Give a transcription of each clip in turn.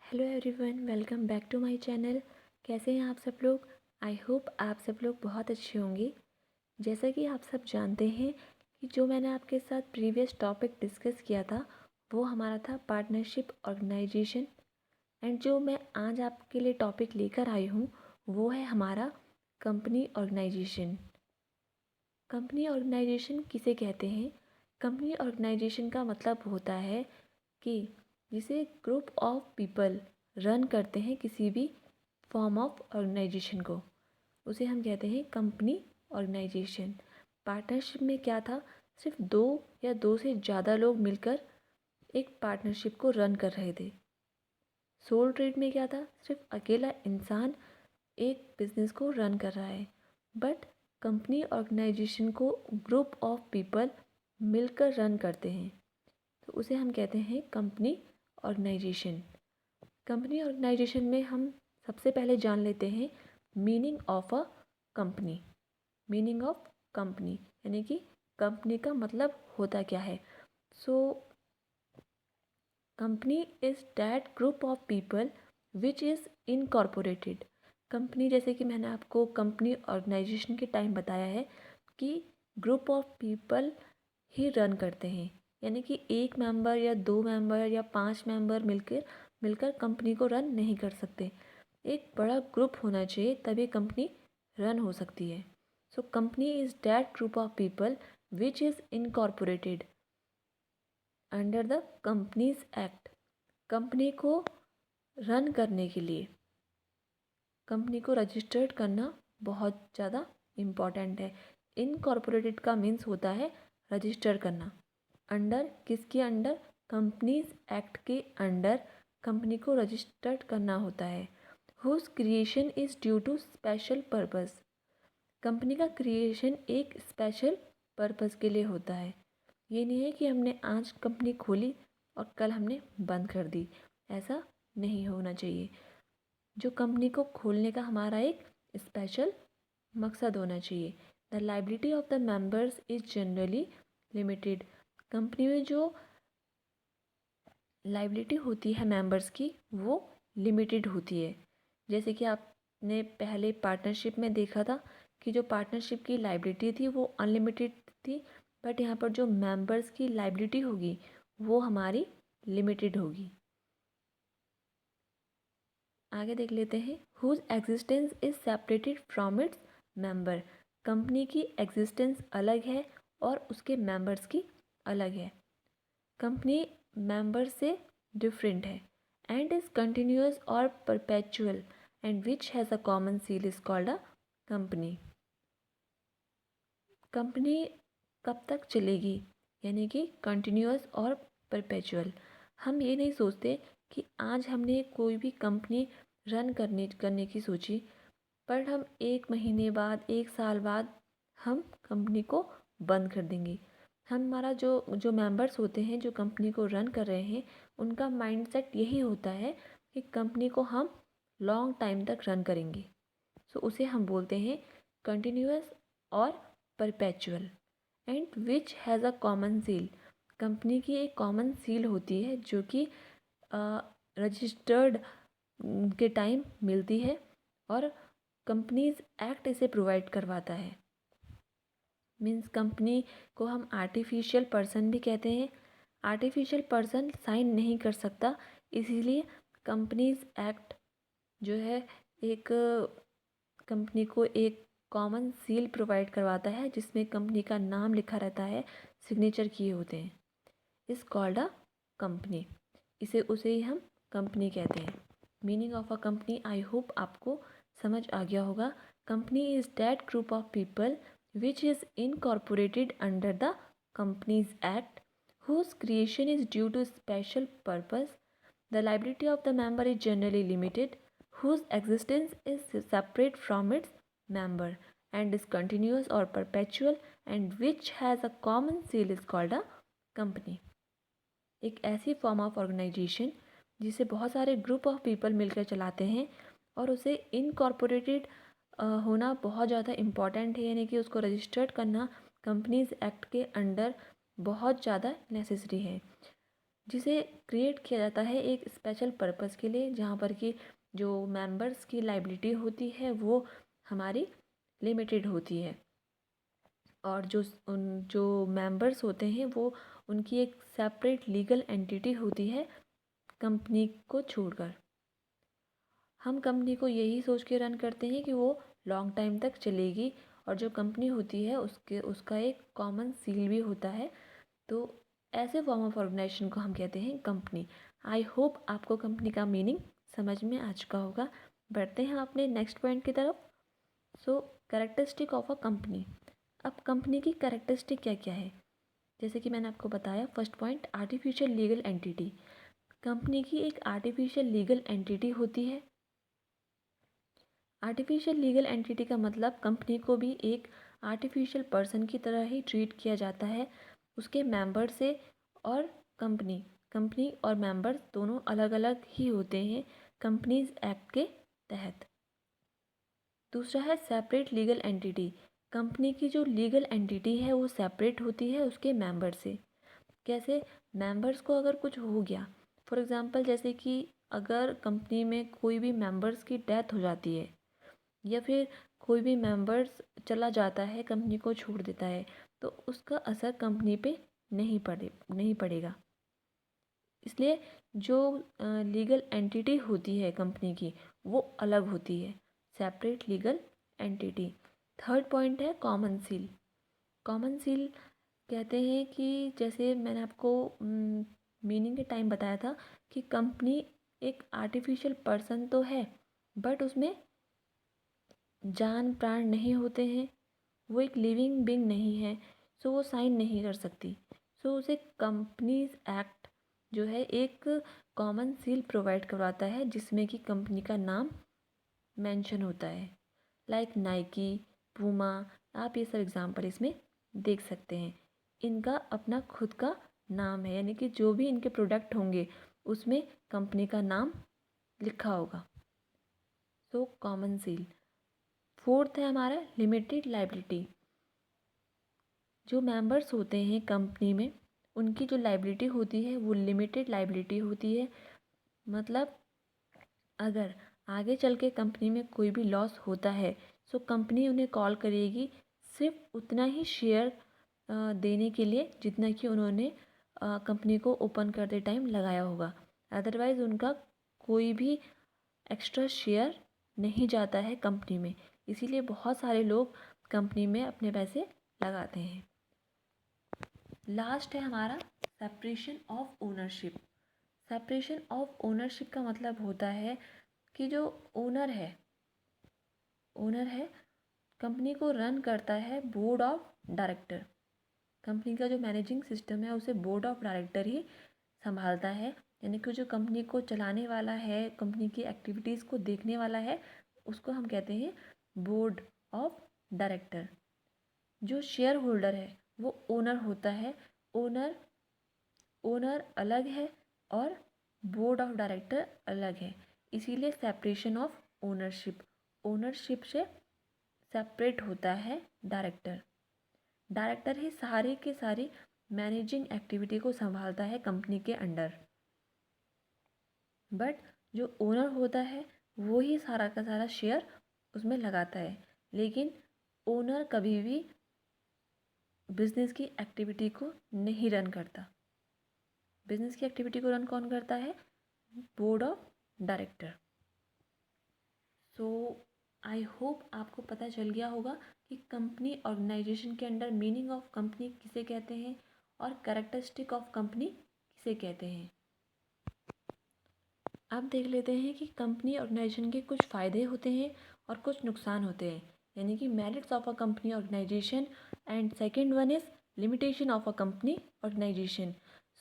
Hello everyone, welcome back to my channel. कैसे हैं आप सब लोग? आई होप आप सब लोग बहुत अच्छे होंगे। जैसा कि आप सब जानते हैं कि जो मैंने आपके साथ प्रीवियस टॉपिक डिस्कस किया था वो हमारा था पार्टनरशिप ऑर्गेनाइजेशन। एंड जो मैं आज आपके लिए टॉपिक लेकर आई हूँ वो है हमारा कंपनी ऑर्गेनाइजेशन। कंपनी ऑर्गेनाइजेशन किसे कहते हैं? कंपनी ऑर्गेनाइजेशन का मतलब होता है कि जिसे ग्रुप ऑफ पीपल रन करते हैं किसी भी फॉर्म ऑफ ऑर्गेनाइजेशन को, उसे हम कहते हैं कंपनी ऑर्गेनाइजेशन। पार्टनरशिप में क्या था? सिर्फ दो या दो से ज़्यादा लोग मिलकर एक पार्टनरशिप को रन कर रहे थे। सोल ट्रेड में क्या था? सिर्फ अकेला इंसान एक बिजनेस को रन कर रहा है। बट कंपनी ऑर्गेनाइजेशन को ग्रुप ऑफ पीपल मिलकर रन करते हैं, तो उसे हम कहते हैं कंपनी ऑर्गेनाइजेशन। कंपनी ऑर्गेनाइजेशन में हम सबसे पहले जान लेते हैं meaning of a company. Meaning of company यानी कि कंपनी का मतलब होता क्या है। So company is that group of people which is incorporated. Company, जैसे कि मैंने आपको कंपनी ऑर्गेनाइजेशन के टाइम बताया है कि group of people he run करते हैं, यानी कि एक मेंबर या दो मेंबर या पांच मेंबर मिलकर मिलकर कंपनी को रन नहीं कर सकते। एक बड़ा ग्रुप होना चाहिए तभी कंपनी रन हो सकती है। So company is that group of people which is incorporated under the companies act. Company को रन करने के लिए कंपनी को रजिस्टर्ड करना बहुत ज़्यादा इम्पॉर्टेंट है। इनकॉर्पोरेटेड का मीन्स होता है रजिस्टर करना। अंडर किसके अंडर? कंपनीज एक्ट के अंडर कंपनी को रजिस्टर्ड करना होता है। Whose creation is due to special purpose. Company का क्रिएशन एक स्पेशल पर्पस के लिए होता है। ये नहीं है कि हमने आज कंपनी खोली और कल हमने बंद कर दी, ऐसा नहीं होना चाहिए। जो कंपनी को खोलने का हमारा एक स्पेशल मकसद होना चाहिए। The liability of the members is generally limited. Company में जो लाइबिलिटी होती है मेंबर्स की वो लिमिटेड होती है। जैसे कि आपने पहले पार्टनरशिप में देखा था कि जो पार्टनरशिप की लाइबिलिटी थी वो अनलिमिटेड थी, बट यहाँ पर जो मेंबर्स की लाइबिलिटी होगी वो हमारी लिमिटेड होगी। आगे देख लेते हैं। Whose existence is separated from its member. Company की एग्जिस्टेंस अलग है और उसके मेंबर्स की अलग है। कंपनी मेंबर से डिफरेंट है एंड इज कंटिन्यूअस और perpetual and which has a common seal is called a company. Company कब तक चलेगी, यानी कि कंटिन्यूअस और परपेचुअल। हम ये नहीं सोचते कि आज हमने कोई भी कंपनी रन करने की सोची, पर हम एक महीने बाद एक साल बाद हम कंपनी को बंद कर देंगे। हमारा जो जो मेंबर्स होते हैं जो कंपनी को रन कर रहे हैं उनका माइंडसेट यही होता है कि कंपनी को हम लॉन्ग टाइम तक रन करेंगे। सो उसे हम बोलते हैं कंटिन्यूअस और perpetual. And which has a common seal. Company की एक कॉमन सील होती है जो कि रजिस्टर्ड के टाइम मिलती है और कंपनीज एक्ट इसे प्रोवाइड करवाता है। मीन्स कंपनी को हम आर्टिफिशियल पर्सन भी कहते हैं। आर्टिफिशियल पर्सन साइन नहीं कर सकता, इसीलिए कंपनीज एक्ट जो है एक कंपनी को एक कॉमन सील प्रोवाइड करवाता है जिसमें कंपनी का नाम लिखा रहता है, सिग्नेचर किए होते हैं। इस कॉल्ड अ कंपनी, इसे उसे ही हम कंपनी कहते हैं। Meaning of a company I hope आपको समझ आ गया होगा। Company is that group of people which is incorporated under the companies act whose creation is due to special purpose. The liability of the member is generally limited, whose existence is separate from its member and is continuous or perpetual, and which has a common seal is called a company. एक ऐसी form of organisation जिसे बहुत सारे group of people मिलकर चलाते हैं और उसे इनकॉर्पोरेटेड होना बहुत ज़्यादा इम्पॉर्टेंट है, यानी कि उसको रजिस्टर्ड करना कंपनीज एक्ट के अंडर बहुत ज़्यादा नेसेसरी है। जिसे क्रिएट किया जाता है एक स्पेशल पर्पस के लिए, जहाँ पर कि जो मेंबर्स की लाइबिलिटी होती है वो हमारी लिमिटेड होती है, और जो मेंबर्स होते हैं वो उनकी एक सेपरेट लीगल एंटिटी होती है कंपनी को छोड़कर। हम कंपनी को यही सोच के रन करते हैं कि वो लॉन्ग टाइम तक चलेगी, और जो कंपनी होती है उसका एक कॉमन सील भी होता है। तो ऐसे फॉर्म ऑफ ऑर्गेनाइजेशन को हम कहते हैं कंपनी। आई होप आपको कंपनी का मीनिंग समझ में आ चुका होगा। बढ़ते हैं अपने नेक्स्ट पॉइंट की तरफ। सो कैरेक्टरिस्टिक ऑफ अ कंपनी। अब कंपनी की कैरेक्टरिस्टिक क्या क्या है, जैसे कि मैंने आपको बताया first point, artificial legal entity. Company की एक आर्टिफिशियल लीगल एंटिटी होती है। आर्टिफिशियल लीगल एंटिटी का मतलब कंपनी को भी एक आर्टिफिशियल पर्सन की तरह ही ट्रीट किया जाता है उसके मेंबर से। और कंपनी कंपनी और मेंबर्स दोनों अलग अलग ही होते हैं कंपनीज एक्ट के तहत। दूसरा है सेपरेट लीगल एंटिटी। कंपनी की जो लीगल एंटिटी है वो सेपरेट होती है उसके मेंबर से। कैसे? मेंबर्स को अगर कुछ हो गया, फॉर एग्ज़ाम्पल जैसे कि अगर कंपनी में कोई भी मेंबर्स की डेथ हो जाती है, या फिर कोई भी मेंबर्स चला जाता है, कंपनी को छोड़ देता है, तो उसका असर कंपनी पे नहीं पड़ेगा। इसलिए जो लीगल एंटिटी होती है कंपनी की वो अलग होती है, separate legal entity. Third point है कॉमन सील। कॉमन सील कहते हैं कि जैसे मैंने आपको मीनिंग के टाइम बताया था कि कंपनी एक आर्टिफिशियल पर्सन तो है, बट उसमें जान प्राण नहीं होते हैं, वो एक लिविंग बीइंग नहीं है, सो वो साइन नहीं कर सकती। सो उसे कंपनीज एक्ट जो है एक कॉमन सील प्रोवाइड करवाता है जिसमें कि कंपनी का नाम मेंशन होता है, लाइक नाइकी, पूमा, आप ये सब एग्जांपल इसमें देख सकते हैं। इनका अपना खुद का नाम है, यानी कि जो भी इनके प्रोडक्ट होंगे उसमें कंपनी का नाम लिखा होगा। So common seal. फोर्थ है हमारा लिमिटेड लाइबिलिटी। जो मेंबर्स होते हैं कंपनी में उनकी जो लाइबिलिटी होती है वो लिमिटेड लाइबिलिटी होती है। मतलब अगर आगे चल के कंपनी में कोई भी लॉस होता है, सो कंपनी उन्हें कॉल करेगी सिर्फ उतना ही शेयर देने के लिए जितना कि उन्होंने कंपनी को ओपन करते टाइम लगाया होगा। अदरवाइज़ उनका कोई भी एक्स्ट्रा शेयर नहीं जाता है कंपनी में। इसीलिए बहुत सारे लोग कंपनी में अपने पैसे लगाते हैं। लास्ट है हमारा separation of ownership. Separation of ownership का मतलब होता है कि जो ओनर है कंपनी को रन करता है बोर्ड ऑफ डायरेक्टर। कंपनी का जो मैनेजिंग सिस्टम है उसे बोर्ड ऑफ डायरेक्टर ही संभालता है, यानी कि जो कंपनी को चलाने वाला है, कंपनी की एक्टिविटीज़ को देखने वाला है, उसको हम कहते हैं बोर्ड ऑफ डायरेक्टर। जो शेयर होल्डर है वो ओनर होता है। ओनर ओनर अलग है और बोर्ड ऑफ डायरेक्टर अलग है, इसीलिए सेपरेशन ऑफ ओनरशिप। ओनरशिप से सेपरेट होता है डायरेक्टर। डायरेक्टर ही सारी की सारी मैनेजिंग एक्टिविटी को संभालता है कंपनी के अंडर, बट जो ओनर होता है वो ही सारा का सारा शेयर उसमें लगाता है। लेकिन ओनर कभी भी बिजनेस की एक्टिविटी को नहीं रन करता। बिजनेस की एक्टिविटी को रन कौन करता है? Board of director. So I hope आपको पता चल गया होगा कि कंपनी ऑर्गेनाइजेशन के अंडर मीनिंग ऑफ कंपनी किसे कहते हैं और कैरेक्टरिस्टिक ऑफ कंपनी किसे कहते हैं। अब देख लेते हैं कि कंपनी ऑर्गेनाइजेशन के कुछ फ़ायदे होते हैं और कुछ नुकसान होते हैं, यानी कि merits of a company organisation, and second one is limitation of a company organisation.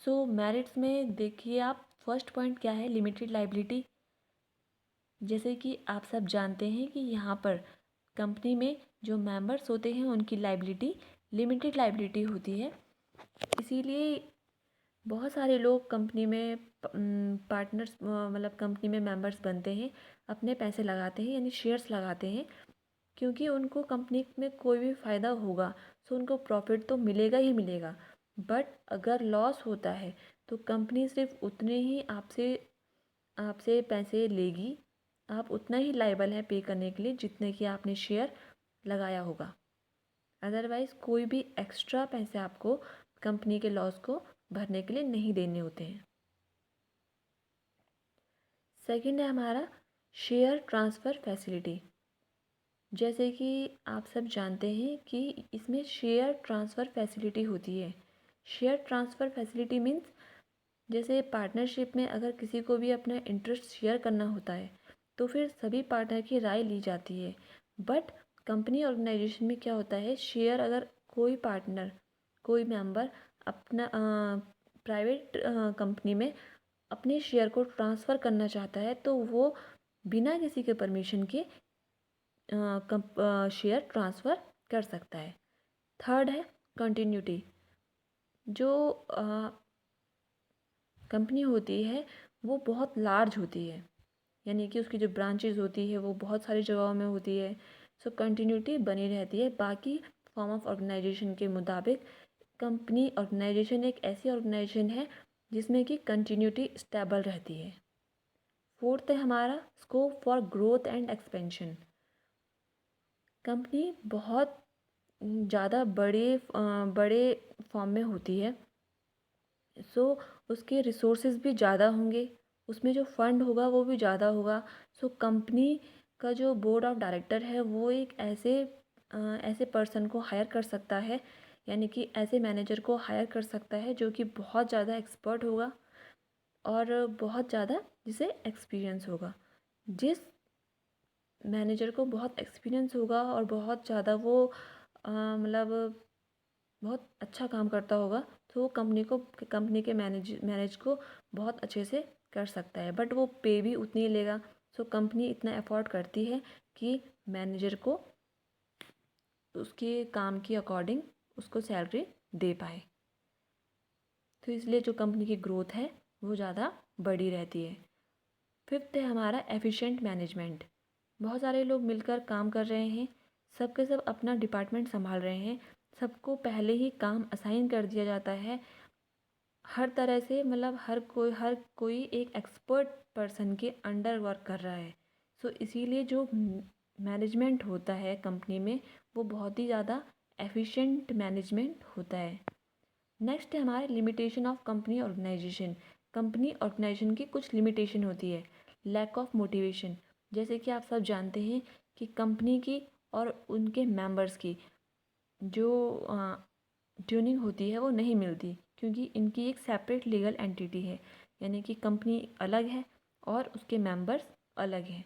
So merits में देखिए आप, फर्स्ट पॉइंट क्या है? Limited liability. जैसे कि आप सब जानते हैं कि यहाँ पर कंपनी में जो मेंबर्स होते हैं उनकी लाइबिलिटी लिमिटेड लाइबिलिटी होती है। इसीलिए बहुत सारे लोग कंपनी में पार्टनर्स, मतलब कंपनी में मेंबर्स बनते हैं, अपने पैसे लगाते हैं, यानी शेयर्स लगाते हैं, क्योंकि उनको कंपनी में कोई भी फ़ायदा होगा तो उनको प्रॉफिट तो मिलेगा ही मिलेगा। बट अगर लॉस होता है तो कंपनी सिर्फ उतने ही आपसे आपसे पैसे लेगी, आप उतना ही लायबल है पे करने के लिए जितने कि आपने शेयर लगाया होगा। अदरवाइज़ कोई भी एक्स्ट्रा पैसे आपको कंपनी के लॉस को भरने के लिए नहीं देने होते हैं। सेकंड है हमारा शेयर ट्रांसफ़र फैसिलिटी। जैसे कि आप सब जानते हैं कि इसमें शेयर ट्रांसफ़र फैसिलिटी होती है। शेयर ट्रांसफ़र फैसिलिटी मीन्स जैसे पार्टनरशिप में अगर किसी को भी अपना इंटरेस्ट शेयर करना होता है तो फिर सभी पार्टनर की राय ली जाती है। बट कंपनी ऑर्गेनाइजेशन में क्या होता है, शेयर अगर कोई पार्टनर कोई मेंबर अपना प्राइवेट कंपनी में अपने शेयर को ट्रांसफ़र करना चाहता है तो वो बिना किसी के परमिशन के शेयर ट्रांसफ़र कर सकता है। थर्ड है कंटिन्यूटी। जो कंपनी होती है वो बहुत लार्ज होती है, यानी कि उसकी जो ब्रांचेज़ होती है वो बहुत सारी जगहों में होती है। सो कंटिन्यूटी बनी रहती है। बाकी फॉर्म ऑफ ऑर्गेनाइजेशन के मुताबिक कंपनी ऑर्गेनाइजेशन एक ऐसी ऑर्गेनाइजेशन है जिसमें कि कंटिन्यूटी स्टेबल रहती है। फोर्थ है हमारा scope for growth and expansion. Company बहुत ज़्यादा बड़े फॉर्म में होती है, सो उसके रिसोर्सेज भी ज़्यादा होंगे, उसमें जो फंड होगा वो भी ज़्यादा होगा। सो कंपनी का जो बोर्ड ऑफ डायरेक्टर है वो एक ऐसे पर्सन को हायर कर सकता है, यानी कि ऐसे मैनेजर को हायर कर सकता है जो कि बहुत ज़्यादा एक्सपर्ट होगा और बहुत ज़्यादा जिसे एक्सपीरियंस होगा। जिस मैनेजर को बहुत एक्सपीरियंस होगा और बहुत ज़्यादा वो मतलब बहुत अच्छा काम करता होगा तो वो कंपनी के मैनेज को बहुत अच्छे से कर सकता है। बट वो पे भी उतनी ही लेगा। सो कंपनी इतना अफोर्ड करती है कि मैनेजर को उसके काम के अकॉर्डिंग उसको सैलरी दे पाए। तो इसलिए जो कंपनी की ग्रोथ है वो ज़्यादा बड़ी रहती है। फिफ्थ है हमारा एफिशिएंट मैनेजमेंट। बहुत सारे लोग मिलकर काम कर रहे हैं, सबके सब अपना डिपार्टमेंट संभाल रहे हैं, सबको पहले ही काम असाइन कर दिया जाता है। हर तरह से मतलब हर कोई एक एक्सपर्ट पर्सन के अंडर वर्क कर रहा है। सो इसीलिए जो मैनेजमेंट होता है कंपनी में वो बहुत ही ज़्यादा एफिशिएंट मैनेजमेंट होता है। नेक्स्ट है हमारे limitation of company organisation. Company organisation की कुछ लिमिटेशन होती है। Lack of motivation. जैसे कि आप सब जानते हैं कि कंपनी की और उनके मेंबर्स की जो ट्यूनिंग होती है वो नहीं मिलती, क्योंकि इनकी एक सेपरेट लीगल एंटिटी है, यानी कि कंपनी अलग है और उसके मेंबर्स अलग हैं।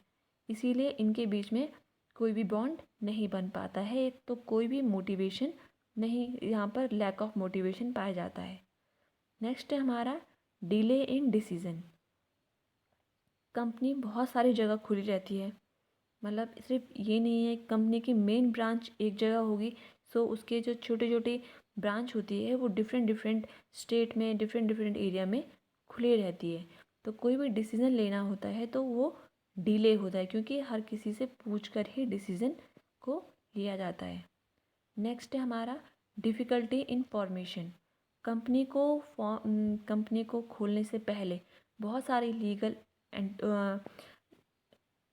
इसीलिए इनके बीच में कोई भी बॉन्ड नहीं बन पाता है, तो कोई भी मोटिवेशन नहीं, यहाँ पर लैक ऑफ मोटिवेशन पाया जाता है। नेक्स्ट है हमारा डिले इन डिसीजन। कंपनी बहुत सारी जगह खुली रहती है, मतलब सिर्फ ये नहीं है कंपनी की मेन ब्रांच एक जगह होगी, सो उसके जो छोटे छोटे ब्रांच होती है वो डिफरेंट डिफरेंट स्टेट में डिफरेंट डिफरेंट एरिया में खुली रहती है। तो कोई भी डिसीज़न लेना होता है तो वो डिले होता है, क्योंकि हर किसी से पूछ कर ही डिसीज़न को लिया जाता है। नेक्स्ट है हमारा डिफ़िकल्टी इन फॉर्मेशन। कंपनी को खोलने से पहले बहुत सारे एंड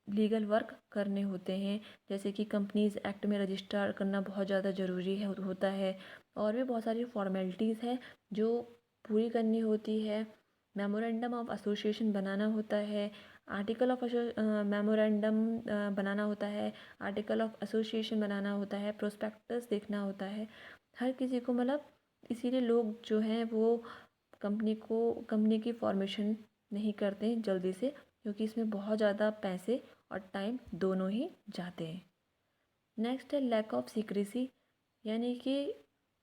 लीगल वर्क करने होते हैं, जैसे कि कंपनीज़ एक्ट में रजिस्टर करना बहुत ज़्यादा ज़रूरी है होता है, और भी बहुत सारी फॉर्मेलिटीज़ है जो पूरी करनी होती है। मेमोरेंडम ऑफ एसोसिएशन बनाना होता है, आर्टिकल ऑफ मेमोरेंडम बनाना होता है, आर्टिकल ऑफ एसोसिएशन बनाना होता है, प्रोस्पेक्टस देखना होता है। हर किसी को मतलब इसीलिए लोग जो हैं वो कंपनी की फॉर्मेशन नहीं करते हैं जल्दी से, क्योंकि इसमें बहुत ज़्यादा पैसे और टाइम दोनों ही जाते हैं। नेक्स्ट है लैक ऑफ सीक्रेसी, यानी कि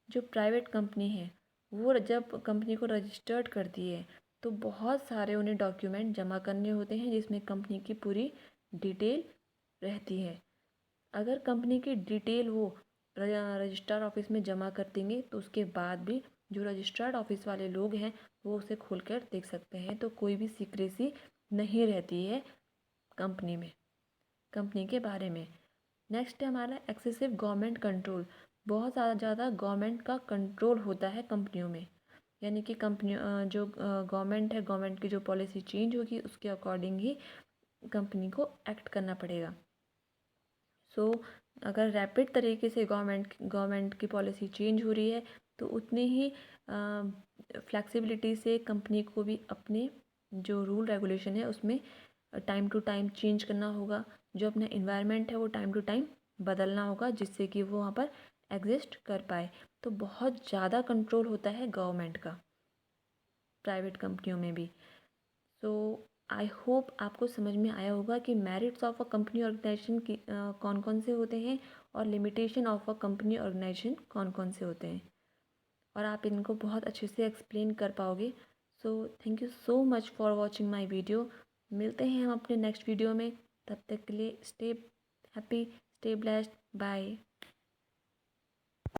जो प्राइवेट कंपनी है वो जब कंपनी को रजिस्टर्ड करती है तो बहुत सारे उन्हें डॉक्यूमेंट जमा करने होते हैं जिसमें कंपनी की पूरी डिटेल रहती है। अगर कंपनी की डिटेल वो रजिस्ट्रार ऑफिस में जमा कर देंगे तो उसके बाद भी जो रजिस्टर्ड ऑफिस वाले लोग हैं वो उसे खोलकर देख सकते हैं, तो कोई भी सीक्रेसी नहीं रहती है कंपनी के बारे में। नेक्स्ट है हमारा एक्सेसिव गवर्नमेंट कंट्रोल। बहुत ज़्यादा गवर्नमेंट का कंट्रोल होता है कंपनियों में। यानी कि कंपनी जो गवर्नमेंट है, गवर्नमेंट की जो पॉलिसी चेंज होगी उसके अकॉर्डिंग ही कंपनी को एक्ट करना पड़ेगा। सो अगर रैपिड तरीके से गवर्नमेंट की पॉलिसी चेंज हो रही है तो उतने ही फ्लेक्सिबिलिटी से कंपनी को भी अपने जो रूल रेगुलेशन है उसमें टाइम टू टाइम चेंज करना होगा। जो अपना इन्वायरमेंट है वो टाइम टू टाइम बदलना होगा जिससे कि वो वहाँ पर एग्जिस्ट कर पाए। तो बहुत ज़्यादा कंट्रोल होता है गवर्नमेंट का प्राइवेट कंपनियों में भी। सो आई होप आपको समझ में आया होगा कि merits of a company organisation की कौन कौन से होते हैं और limitation of a company organisation कौन कौन से होते हैं, और आप इनको बहुत अच्छे से एक्सप्लेन कर पाओगे। So thank you so much for watching my video. मिलते हैं हम अपने नेक्स्ट वीडियो में, तब तक के लिए stay happy, stay blessed, bye.